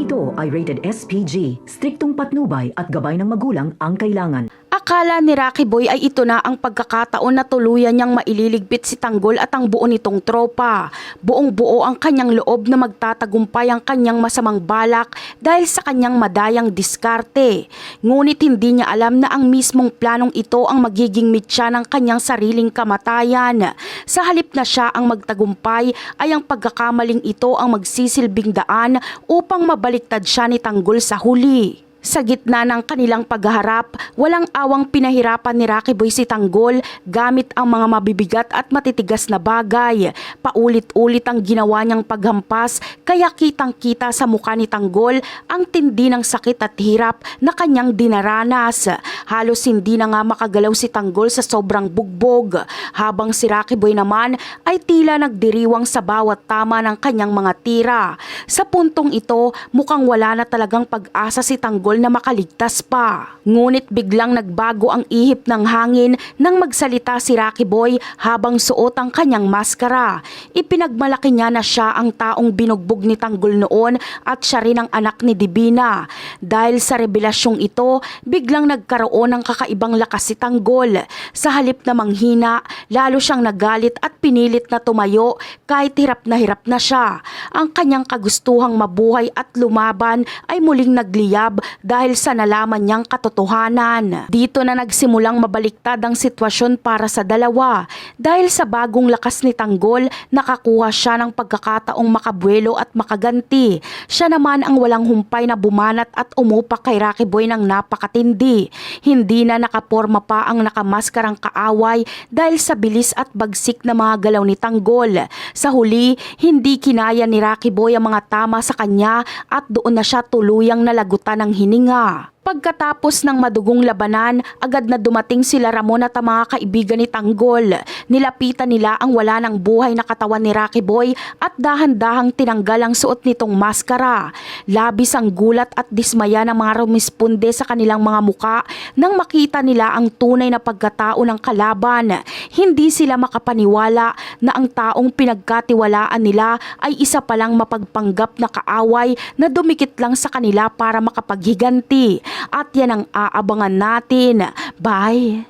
ito ay rated SPG. Striktong patnubay at gabay ng magulang ang kailangan. Akala ni Rocky Boy ay ito na ang pagkakataon na tuluyan niyang maililigpit si Tanggol at ang buo nitong tropa. Buong-buo ang kanyang loob na magtatagumpay ang kanyang masamang balak dahil sa kanyang madayang diskarte. Ngunit hindi niya alam na ang mismong planong ito ang magiging mitya ng kanyang sariling kamatayan. Sa halip na siya ang magtagumpay ay ang pagkakamaling ito ang magsisilbing daan upang mabaliktad siya ni Tanggol sa huli. Sa gitna ng kanilang pagharap, walang awang pinahirapan ni Rocky Boy si Tanggol gamit ang mga mabibigat at matitigas na bagay. Paulit-ulit ang ginawa niyang paghampas kaya kitang-kita sa mukha ni Tanggol ang tindi ng sakit at hirap na kanyang dinaranas. Halos hindi na nga makagalaw si Tanggol sa sobrang bugbog, habang si Rocky Boy naman ay tila nagdiriwang sa bawat tama ng kanyang mga tira. Sa puntong ito, mukhang wala na talagang pag-asa si Tanggol na makaligtas pa. Ngunit biglang nagbago ang ihip ng hangin nang magsalita si Rocky Boy habang suot ang kanyang maskara. Ipinagmalaki niya na siya ang taong binugbog ni Tanggol noon at siya rin ang anak ni Divina. Dahil sa revelasyong ito, biglang nagkaroon ng kakaibang lakas si Tanggol. Sa halip na manghina, lalo siyang nagalit at pinilit na tumayo kahit hirap na siya. Ang kanyang kagustuhang mabuhay at lumaban ay muling nagliyab dahil sa nalaman niyang katotohanan. Dito na nagsimulang mabaliktad ang sitwasyon para sa dalawa. Dahil sa bagong lakas ni Tanggol, nakakuha siya ng pagkakataong makabuelo at makaganti. Siya naman ang walang humpay na bumanat at umupak kay Rocky Boy ng napakatindi. Hindi na nakaporma pa ang nakamaskarang kaaway dahil sa bilis at bagsik na mga galaw ni Tanggol. Sa huli, hindi kinaya ni Rocky Boy ang mga tama sa kanya at doon na siya tuluyang nalagutan ng hininga. Pagkatapos ng madugong labanan, agad na dumating sila Ramon at ang mga kaibigan ni Tanggol. Nilapitan nila ang wala ng buhay na katawan ni Rocky Boy at dahan-dahang tinanggal ang suot nitong maskara. Labis ang gulat at dismaya ng mga rumisponde sa kanilang mga muka nang makita nila ang tunay na pagkatao ng kalaban. Hindi sila makapaniwala na ang taong pinagkatiwalaan nila ay isa palang mapagpanggap na kaaway na dumikit lang sa kanila para makapaghiganti. At yan ang aabangan natin. Bye!